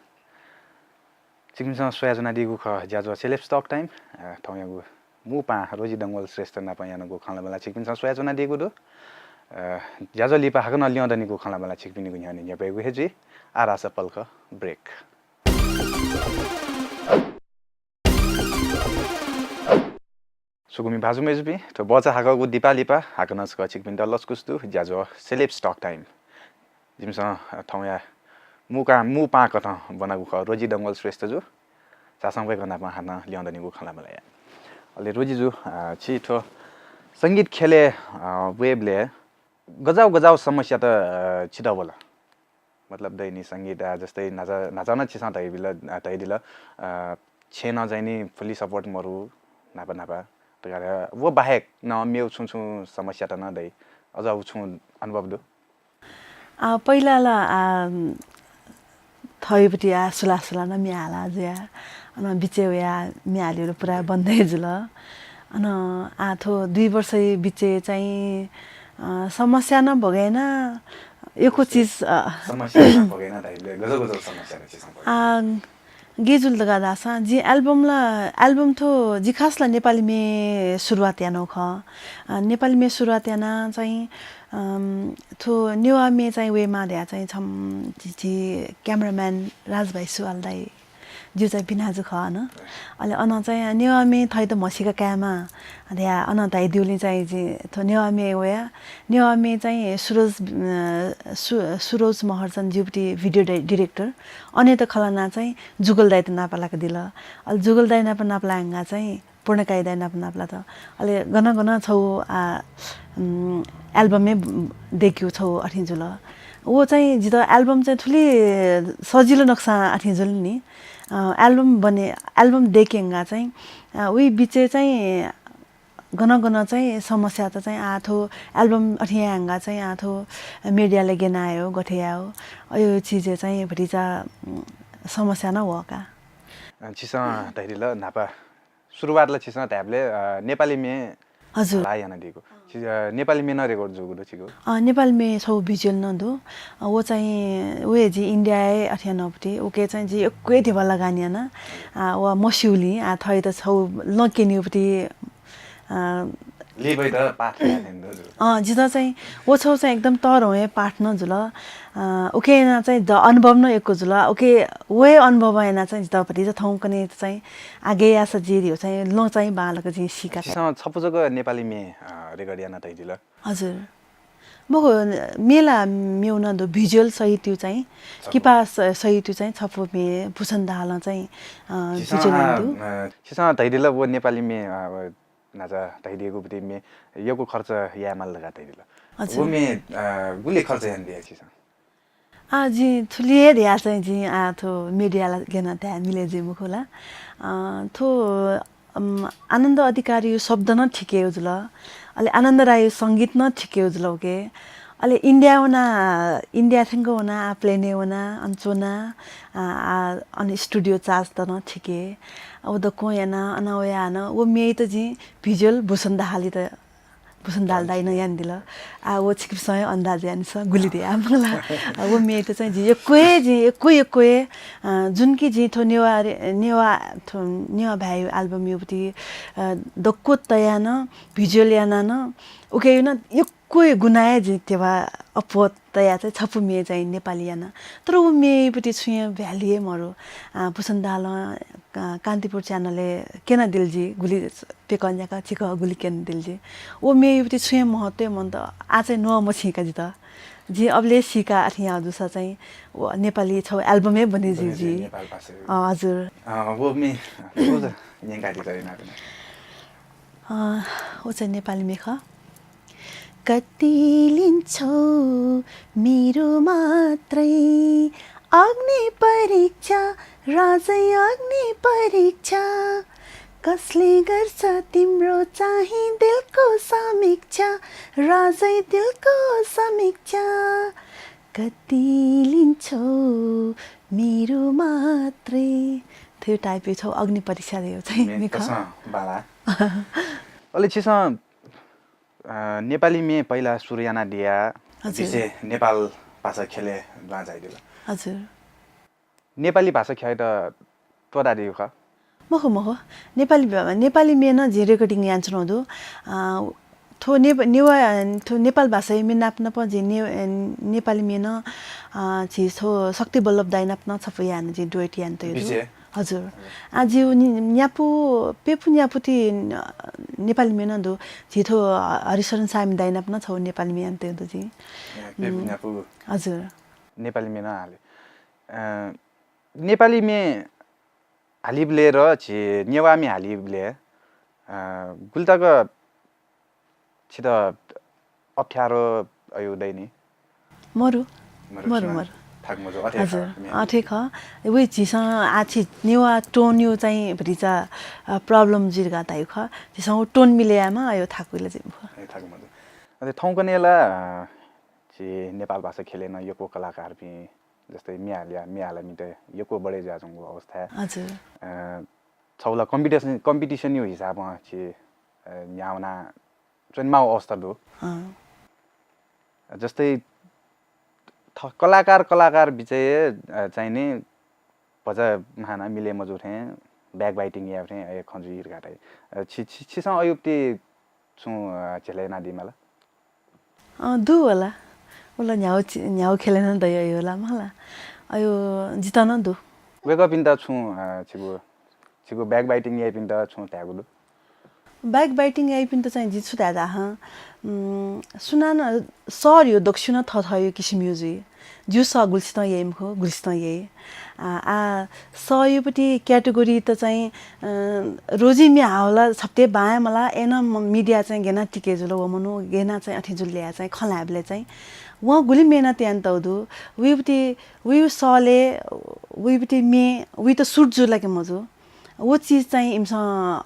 चिकिमसँग सोयाजना दिगु ख ज्याजु सेलेब्स टक टाइम ठौयागु मुपा रोजी दंगोल श्रेष्ठ नापा यानको खला बेला चिकिमसँग सोयाजना दिगु दो ज्याजु लिपा हाकन ल्याउँदनीको खला बेला चिकपिनीको न्यानी न्यापेगु हेजी आरासा पल्ख ब्रेक सुगुमी भाजु मेजुपी तो बचा हाकगु दिपा लिपा हाकन छ चिकपिन द लस्कुस्तु ज्याजु सेलेब्स टक टाइम जिमसँग ठौया मुपा कथ बनागु ख रोजी दंगोल श्रेष्ठ जो चासँगै गनापा हाना ल्याउँदनीको खला बेला अले रोजी जो छिटो संगीत खेले वेबले गजाउ समस्या त छिटो बोला मतलब दैनी संगीत जस्तै नाचाउन छिसा तैदिल छेन जाइनी फुल्ली सपोर्ट मरु नापा तगार वो बाहेक न मेउ छु समस्या त न दै अझ छु अनुभव दो पहिलाला थैपट्टि सुला न मिहाला ज्या अन बिचे या मिहाल्यो पुरा बन्दै जुल अन आथो 2 वर्ष बिचे चाहिँ समस्या न भगेन एको चीज समस्या न भगेन दाइले गजो समस्या गेजुल दगा दासा जी एल्बम थो जी खासला नेपाली मे सुरुवात यानो ख नेपाली मे सुरुवात याना चाहिँ थो नेवा मे चाहिँ वे मा द्या चाहिँ छम जी क्यामेराम्यान राजभाइ सुवालदाई जिउ चाहिँ बिनाजु ख न अहिले अन चाहिँ नेवा मे थै त मसीका क्यामा द्या अन दाइ दिउले चाहिँ जी थो नेवा मे वया नेवा मे चाहिँ सुरोज महर्जन जिउटी भिडियो डाइरेक्टर अनि त खलाना चाहिँ जुगल दाइ त नापालाको दिल अहिले जुगल दाइ नापालाङ्गा चाहिँ पूर्णकाई दाइ नापाला त अहिले गन छौ एल्बमै देख्यो छौ अठिजुल वो चाहिँ जित एल्बम चाहिँ ठुली सजिलो नक्सा अठिजुल नि एल्बम देखेङ्गा चाहिँ उही बिचे चाहिँ गन चाहिँ समस्या त चाहिँ आथो एल्बम अठियाङ्गा चाहिँ आथो मिडियाले गेनायो गठेयायो यो चीज चाहिँ भरिजा समस्या न होका छिसा तैदिल नापा सुरुवातला छिसा ट्याबले नेपाली मे हजुर लायना दिएको नेपाली मे न रेकर्ड जोगुदो छिको नेपाल मे छौ भिजुअल न दो वो चाहिँ वे जी इंडिया अठिया नपटी ओके चाहिँ जी एकै थिबा लगानी न वा मस्युली थै त छौ लकेनिपटी लेबै त पाठ जिता चाहिँ वो छौ चाहिँ एकदम तर हो पाठ न जुल ओके न चाहिँ द अनुभव न एको जुल ओके वे अनुभव हैन चाहिँ जितापटी चाहिँ थौ कने चाहिँ आगे आसा जिरी हो चाहिँ ल चाहिँ बालको चाहिँ सिका छपजको नेपाली मे रेकर्ड याना तैदिल हजुर मको मेला मेउन दो भिजुअल सहित त्यो चाहिँ किपा सहित त्यो चाहिँ छपो मे भूषण दाल चाहिँ भिजुअल छिसा तैदिल वो नेपाली मे नाचा तैदिएको पति मे योको खर्च यामल लगा तैदिल वो मे गुले खर्च यान दिया छिसा जी थुलिए दिया चाहिँ जी थो मिडियाला गेन त्या मिले जे मुखोला थो आनन्द अधिकारी शब्द न ठिकै हो जुल अहिले आनन्द राई सङ्गीत न ठिकै हो जुल के अहिले इन्डिया थेङ्गो होना प्लेने होना अन्चोना अनि स्टुडियो चार्ज त न ठिकै अब द को याना अनावया न वो मेई त जी भिजुअल भूषण दाहाली त भूषण दाल दाइ न यान दिल वो छिकसँग अन्दाज यान छ गुली दे आमला वो मेई त चाहिँ जी कोही जुन कि जी थो नेवा भाइ एल्बम युपति दक्को तया न भिजुअल याना न ओके न कोही गुनाए जी तेवा अपोत तया चाहिँ छपु मे चाहिँ नेपाली याना तर वो मेपट्टि छुए भ्यालिए मरो भूषण दाल कान्तिपुर च्यानलले केना दिलजी गुली पेकन्याका छिक गुली केन दिलजी वो मेपट्टि छुए महत्त्व मन त आज न म छिका जी त जी अबले सिका अथिया दुसा चाहिँ नेपाली छौ एल्बमै बने जी हजुर वो मे नेगाडी गरिना ओ चाहिँ नेपाली मेख कति लिन्छौ मेरो मात्रै अग्नि परीक्षा राजै अग्नि परीक्षा कसले गर्छ तिम्रो चाहिँ दिलको समीक्षा राजै दिलको समीक्षा कति लिन्छौ मेरो मात्रै त्यो टाइपै छौ अग्नि परीक्षा दियो चाहिँ बाला अलि छिसँग नेपाली में पहिला सुरयाना दिया जिसे नेपाल भाषा खेले लाजाइदिल हजुर नेपाली भाषा खेले त तोदा दियो ख मखो नेपाली में न जे रेकर्डिङ यान्छु नदु थो नेपाल भाषा में नाप्न प जे नेपाली में न छि थो शक्ति बल्लभ दाइ नाप्न छप यान जे डुएट यान त हजुर आज न्यापु पेपु न्यापुति नेपाली में न दु छिथो हरिशरण सामी दाइ नाप्न छौ नेपाली में यान त दु जी पेपु न्यापु हजुर नेपाली में न हाले नेपाली में हालिबले र छि नेवामी हालिबले गुल्ताको छित अप्ठ्यारो आयो दैनी मरु हजुर ठिक ह उही चिसँग आछि नेवा टोन्यो चाहिँ भरिचा प्रब्लम जिर्गा ताइ ख चिसँग टोन मिलेयामा आयो थाकुले चाहिँ थाकुमजो अझै ठाउँको नेला छि नेपाल भाषा खेलेन योको कलाकार पनि जस्तै मियाला मिटे योको बढे जाजङको अवस्था हजुर छौला कम्पिटिसन यो हिसाबमा छि न्याउना चन्माउ अवस्था दो जस्तै कलाकार बिचय चाहिने भजा महाना मिले मजुथे बैक बाइटिङ या थे ए खंजुर गाटे छिसा अयुक्ति छु चलेना दिमाला दु होला न्याउ खेलेन द यो होला मला अयो जितन दु वेक अप इन द छु छिगो बैक बाइटिङ या पिन द छु त्यागुलु बैक बाइटिङ या पिन त चाहिँ जिछु दादा ह सुनान सर यो दक्षिण थथयो किसिम युजी जु स गुल्सित येमखो गुल्सित ये सयुपट्टि क्याटेगोरी त चाहिँ रोजी मि हावला छप्ते बाया मला एना मिडिया चाहिँ गेना टिके जुल वमनु गेना चाहिँ अथि जुल्या चाहिँ खलाबले चाहिँ व गुली मेहनत यान तौदु वी सले वीपट्टि मे वी त सुट जुला के मजो वो चीज चाहिँ इमसा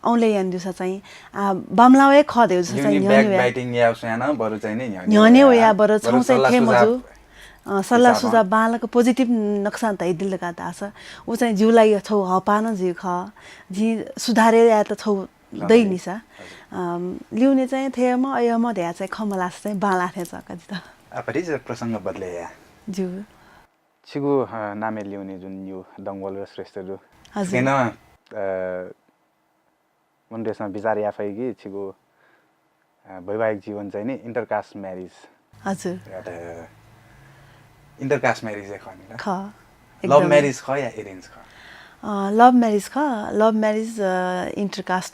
औले यान दिसा चाहिँ बामलावे ख देउ चाहिँ बैक बाइटिङ या सुना बरु चाहिँ नि न्याने हो या बरु छौ चाहिँ थे मजो सल्लाह सुझाव बालको पोजिटिभ नक्सान त दिल का दास उ चाहिँ जिउलाई छौ हपान जिउ ख जी सुधारे या त छौ दै निसा लिउने चाहिँ थेमा अयमा ध्या चाहिँ खमलास चाहिँ बाला थे जका जी त अपरि प्रसंग बदले या जिउ छिगु नामे लिउने जुन यो दंगोल र श्रेष्ठ जो हजुर मन देशमा विचार या फैगी छिगु वैवाहिक जीवन चाहिँ नि इंटरकास्ट म्यारेज हजुर इंटरकास्ट म्यारेज खनि ख लभ म्यारेज ख या अरेन्ज ख लभ म्यारेज इंटरकास्ट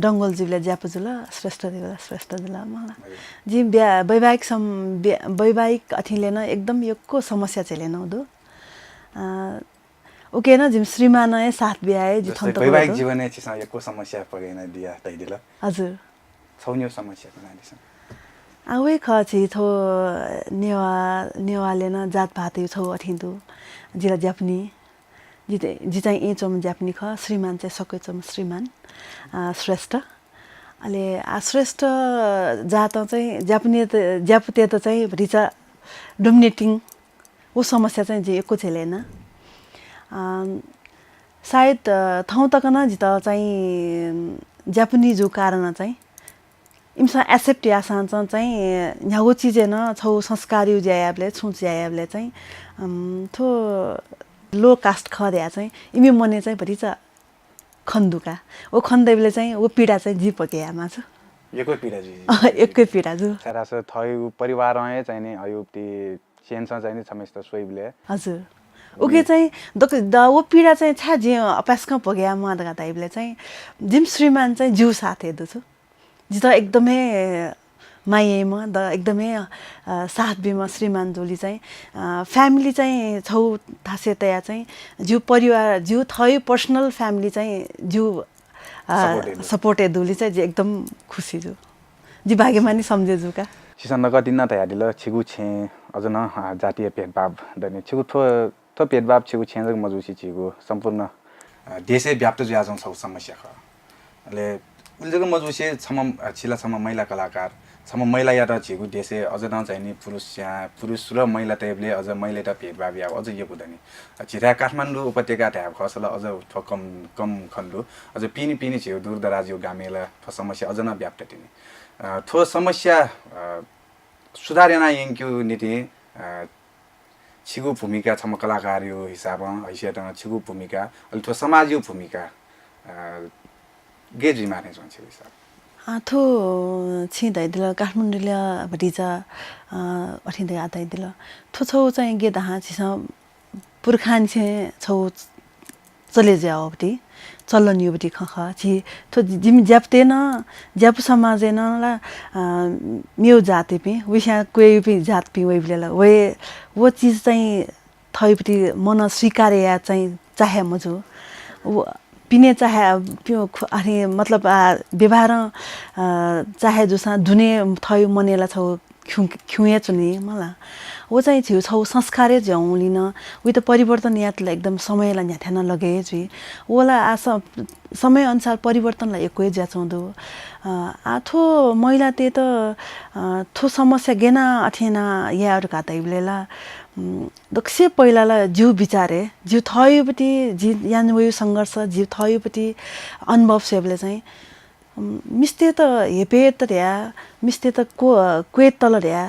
डंगोल जिबले ज्यापुजुला श्रेष्ठ दिला मला जी वैवाहिक अथिले न एकदम यको समस्या चलेन दो ओके न जिम श्रीमान साथ बियाए जिथन त वैवाहिक जीवन ने छिसा यको समस्या परेन दिया तैदिला हजुर छौन्यो समस्या बनादिस आवे ख छि थो नेवाले न जात भात छौ अथिन्दु जिला जापनी जी चाहिँ ए चम जाप्नी ख श्रीमान चाहिँ सकै चम श्रीमान श्रेष्ठ अहिले श्रेष्ठ जात चाहिँ ज्यापुते त चाहिँ रिचा डोमिनेटिङ वो समस्या चाहिँ जे एको छैन सायद ठाउँ तक न जित चाहिँ जापानी जो कारण चाहिँ इमसा एक्सेप्ट या सान चाहिँ न्यागो चिज न छौ संस्कारी ज्यायाबले छु ज्यायाबले चाहिँ थो लो कास्ट खर्या चाहिँ इमी मने चाहिँ भरि छ खन्दुका ओ खन्दैबले चाहिँ ओ पीडा चाहिँ जी पकेयामा छ एकै पीडा जु सरास थय परिवार आए चाहिँ नि अयुक्ति चेन्स चाहिँ नि समस्त सोइबले हजुर ओके चाहिँ वो पीडा चाहिँ छा जे अपासका पग्या मादगा ताइबले चाहिँ जिम श्रीमान चाहिँ जिउ साथे दु जित एकदमै मायेमा द एकदमै साथ बिमा श्रीमान जोली चाहिँ फ्यामिली चाहिँ छौ थासे तया चाहिँ जिउ परिवार जिउ थय पर्सनल फ्यामिली चाहिँ जिउ सपोर्टेड दुली चाहिँ जे एकदम खुसी छु जी भाग्यमानी सम्झे जुका सिसन नगदिन त यादिल छिगु छे अझ न जातीय भेदभाव दने छिगु थो भेदभाव छिगु छेन मजुसी छिगु सम्पूर्ण देशै व्याप्त ज्याजौं छौ समस्या ख ले उल्जको मजुसी छम छिला छम महिला कलाकार छम महिला या त छिगु देशे अझ न चाहिँ नि पुरुष र महिला तैबले अझ महिला त भेदभाव या अझ यो बुदनी छिरा काठमाडौँ उपत्यका त खसल अझ कम खण्डु अझ पिनी छिगु दूर दराज यो गामेला थो समस्या अझ न व्याप्त तिनी थो समस्या सुधारेना यङ्क्यु नीति छिगु भूमिका छम कलाकार यो हिसाबमा हैसियत छिगु भूमिका अलि थो समाज यो भूमिका गेजी माने छ हिसाब थो छिँदैदिल काठमाडौँले भटिजा अठिँदै आदैदिल थो छौ चाहिँ गे दहा छिस पुर्खान छे छौ चले जाओ बटी चलन यो बटी खख छि थो जिम ज्याप्ते न ज्याप समाज न ला म्यौ जाते पे विषा कोही पे जात पे वेबलेला वो चीज चाहिँ थैपटी मन स्वीकारे या चाहिँ चाहे मजु पिने चाहे पियो अरे मतलब व्यवहार चाहे जोसा धुने थयो मनेला छौ खिउया चुनी मला वो चाहिँ छिउ छौ संस्कारै ज्याउलिन उही त परिवर्तन यातले एकदम समयलाई न्याथ्यान लगे छि ओला समय अनुसार परिवर्तनलाई एकै ज्याचौँदो आथो महिला ते त थो समस्या गेना अठेना याहरु कातैबलेला दक्ष पहिलाला जिउ विचारे जिउ थयोपट्टि जि यान वयो सङ्घर्ष जिउ थयोपट्टि अनुभव सेबले चाहिँ मिस्ते त हेपे त र्या मिस्ते त क्वे तल र्या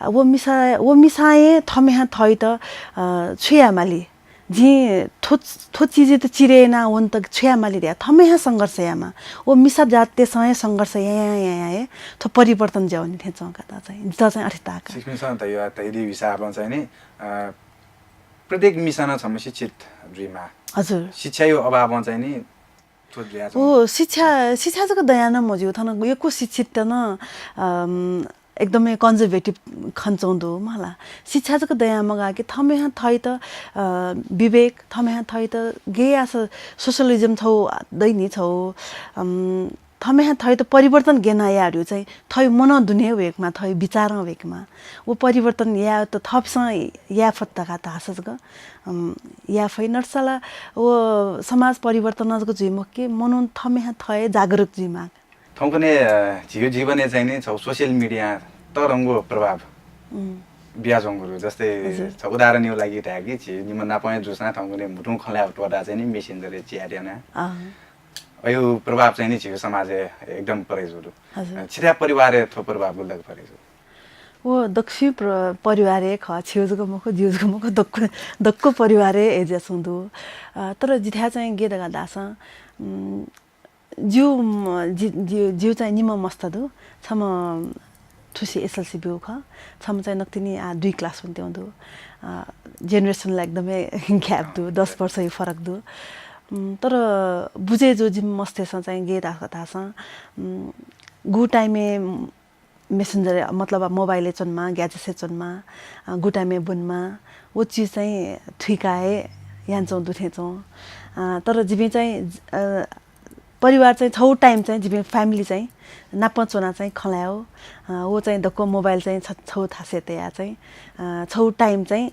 वो मिसाए थमेहा थै त छुयामाली जी थो चीज त चिरेना वन त छुयामाली र्या थमेहा सङ्घर्ष यामा वो मिसा जाते सय सङ्घर्ष या थो परिवर्तन ज्याउने थे चौका त चाहिँ ज चाहिँ अठिताका सिक्मिसन त यो त यदि हिसाबमा चाहिँ नि प्रत्येक मिसन छ शिक्षित ड्रिमा हजुर शिक्षा यो अभावमा चाहिँ नि ओ शिक्षा चाहिँ दया न मज्यू थन एको शिक्षित त न एकदमै कन्जर्भेटिभ खन्छौँदो मलाई शिक्षा चाहिँ दया मगा कि थमेहा थै त विवेक थमेहा थै त गे आस सोशलिजम छौ दैनी छौ थमेहा थै त परिवर्तन गेनायाहरू चाहिँ थै मन दुने वेकमा थै विचार वेकमा वो परिवर्तन या त थपसँग या फत्ताका त हासस ग या फै नर्सला वो समाज परिवर्तनको जिम के मनोन थमेहा थै जागरुक जिमा थौकने जियो जीवने चाहिँ नि छौ सोशल मिडिया तरंगो प्रभाव ब्याजंगुरु जस्तै छ उदाहरण यो लागि था कि छि निम नापय जुसना थौकने मुठुङ खल्याउ टोडा चाहिँ नि मेसिनले चियाड्याना यो प्रभाव चाहिँ नि छियो समाज एकदम परेजुरु छिरा परिवार थो प्रभाव गुल्लक परेजु वो दक्षिण परिवार ख छिउजको मुख जिउजको मुख दक्को परिवार एजे सुन्दु तर जिथा चाहिँ गे दगा दास जिउ चाहिँ निम मस्तदु छम थुसी एसएलसी बिउ ख छम चाहिँ नक्तिनी 2 क्लास हुन्थ्यो हुँदु जेनेरेसनलाई एकदमै ग्याप दु 10 वर्ष यो फरक दु तर बुझे जो जिम मस्तेसँग चाहिँ गे दास गु टाइमे मेसेन्जर मतलब मोबाइल चनमा ग्याजेट चनमा गु टाइमे बुनमा वो चीज चाहिँ ठिकाए यान्छौँ दुथेछौँ तर जिबे चाहिँ परिवार चाहिँ छौ टाइम चाहिँ जिबे फ्यामिली चाहिँ नापचोना चाहिँ खलायो वो चाहिँ दक्को मोबाइल चाहिँ छौ थासे तया चाहिँ छौ टाइम चाहिँ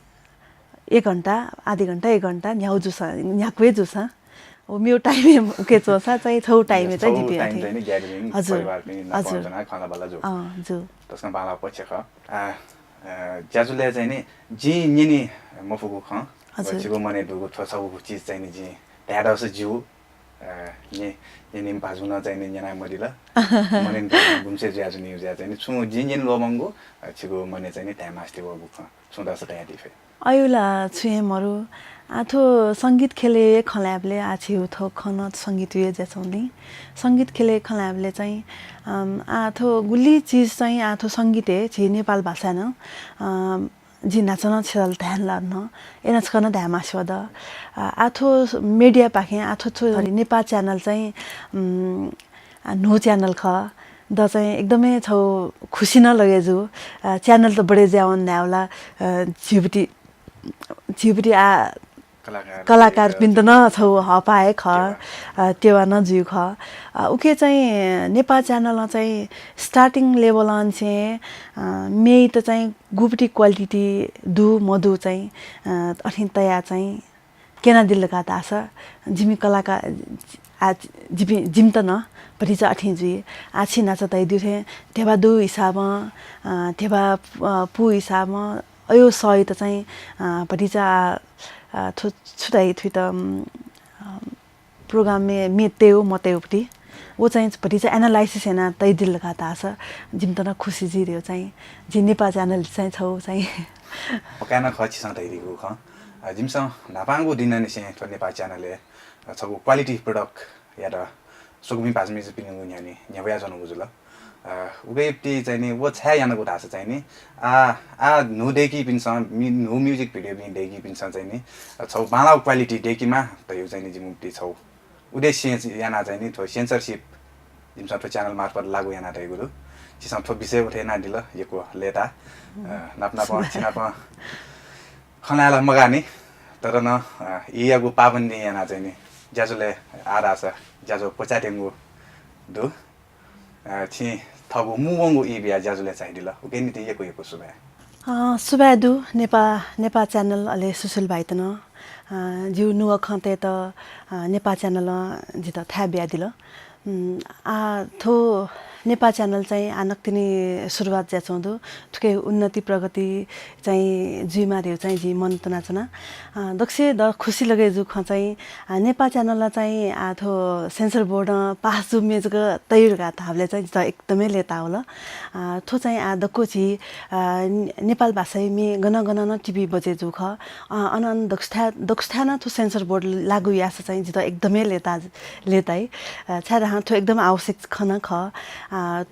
1 घन्टा आधी घन्टा 1 घन्टा न्याउ जुसा न्याक्वे जुसा ओ मेरो टाइम के चोसा चाहिँ छौ टाइम चाहिँ जिपी टाइम चाहिँ नि ग्यादरिङ परिवार पनि नपाउँछना खाना बला जो जो त्यसमा बाला पछि ख ज्याजुले चाहिँ नि जी निनी मफुको ख छिगो मने दुगो थसौ चीज चाहिँ नि जी त्याडस जिउ नि निम पाजुन चाहिँ नि जना मदिला मने गुमसे ज्याजु नि ज्या चाहिँ नि छु जिन लोमंगो छिगो मने चाहिँ नि त्यामास्ते वो बुख सुदास तयारी फे अयुला छुएमहरु आथो संगीत खेले खल्याबले आछिउ थो खन संगीत वे जसौनी संगीत खेले खल्याबले चाहिँ आथो गुली चीज चाहिँ आथो संगीत हे छि नेपाल भाषा न जी नाचन छल ध्यान लान एना छकन ध्यामा शब्द आथो मिडिया पाखे आथो छु नेपा च्यानल चाहिँ नो च्यानल ख द चाहिँ एकदमै छौ खुसी न लगे जो च्यानल त बडे ज्यावन न्याउला झिबुटी आ कलाकार पिन्द न छौ हपाए ख तेवा न जु ख उके चाहिँ नेपाल च्यानलमा चाहिँ स्टार्टिङ लेभल अन चाहिँ मे त चाहिँ गुपटी क्वालिटी दु मधु चाहिँ अठिन तया चाहिँ केना दिल लगा तास जिमी कलाकार जिम त न परि चाहिँ अठिन जुई आछि नाच तै दुथे तेवा दु हिसाबमा तेवा पु हिसाबमा अयो सय त चाहिँ परि चाहिँ छुटाइ थुइ त प्रोग्राम में तेउ मतेउपटी वो चाहिँ परि चाहिँ एनालाइसिस हैन तै दिल लगा तास जिम त न खुसी जिर्यो चाहिँ जि नेपाल च्यानल चाहिँ छौ चाहिँ पकाना खछि स तैदिको ख जिमस नापाङको दिननि से नेपाल च्यानलले छगु क्वालिटी प्रोडक्ट या त सुगमी पाजमी पिनु न्यानी न्यावया जनु बुजुल उगेपटी चाहिँ नि वो छ्या यानको धास चाहिँ नि नु देखि पिन्छ नु म्युजिक भिडियो पनि देखि पिन्छ चाहिँ नि छौ बाला क्वालिटी देखिमा त यो चाहिँ नि जिमुक्ति छौ उद्देश्य याना चाहिँ नि थो सेन्सरशिप जिमस थो च्यानल मार्फत लागु याना तै गुरु जिसम थो विषय उठे ना दिल यको लेता नापना प छिना प खनाला मगानी तर न इयागु पाबन्दी याना चाहिँ नि ज्याजुले आरास ज्याजो पचाटेंगु दु छि थगु मुवंगु इबिया ज्याजुले चाहिदिल उके नि त यको सुबा दु नेपा च्यानल अले सुशील भाइ तन जिउ नुव खते त नेपा च्यानल जित था बिया दिल थो नेपा च्यानल चाहिँ आनक्तिनी सुरुवात ज्याचौदु थुके उन्नति प्रगति चाहिँ जुइमार्यो चाहिँ जि मन त नाचना दक्ष द खुसी लगे जु ख चाहिँ नेपा च्यानलला चाहिँ आथो सेन्सर बोर्ड पास जु मेजग तैरगा थाबले चाहिँ एकदमै लेता होला थो चाहिँ दक्को छि नेपाल भाषा मे गन न टिभी बजे जु ख अनन दक्षता न थो सेन्सर बोर्ड लागु यास चाहिँ जित एकदमै लेताइ छाडा थो एकदम आवश्यक खन ख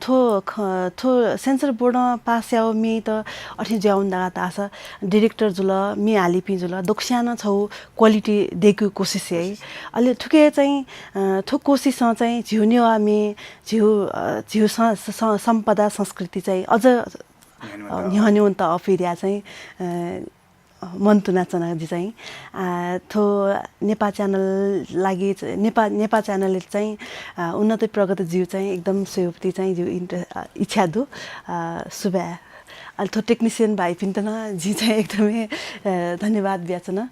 थो सेन्सर बोर्ड पास याओ मी त अठि ज्याउन दा तास डाइरेक्टर जुल मी हालिपि जुल दोक्स्यान छौ क्वालिटी देखु कोशिश है अलि थुके चाहिँ थो कोशिश चाहिँ झिउनेवा मी झिउ सम्पदा संस्कृति चाहिँ अझ न्याउन त अफिरिया चाहिँ मन तुनाचना जी चाहिँ थो नेपा च्यानल लागि नेपा च्यानलले चाहिँ उन्नति प्रगति जिउ चाहिँ एकदम सेवप्ति चाहिँ जिउ इच्छा दु सुबा अलि थो टेक्निसियन भाइ पिन्तन जी चाहिँ एकदमै धन्यवाद व्याचना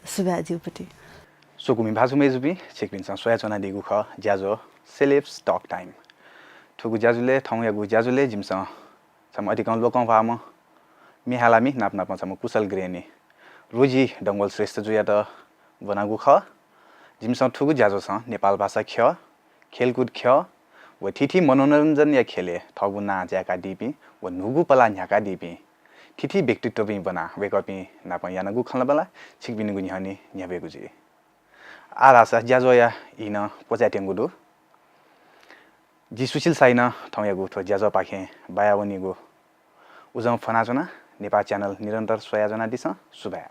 सुबा जिउपट्टि सोकुमी भाजुमे जुबी छिकपिन्छ सोयाचना दिगु ख ज्याजो सेलेब्स टक टाइम थुगु ज्याजुले ठाउँ यागु ज्याजुले जिमस सम अधिकांश लोकं भाम मिहालामी नाप्ना पछम कुशल ग्रेनी रोजी डंगोल श्रेष्ठ जुया त बनागु ख जिमस थुगु ज्याजो छ नेपाल भाषा ख खेलकुद ख व ठिठी मनोरञ्जन या खेले थगु ना ज्याका दिपि व नुगु पला न्याका दिपि ठिठी व्यक्तित्व पनि बना वेकपि नाप यानगु खला बला छिकबिन गुनि हनी न्याबेगु जी आरासा ज्याजो या इन पोचाटेंगु दु जी सुशील साइन थौयागु थो ज्याजो पाखे बायावनीगु उजम फनाजना नेपाल च्यानल निरन्तर सोयाजना दिस सुबाया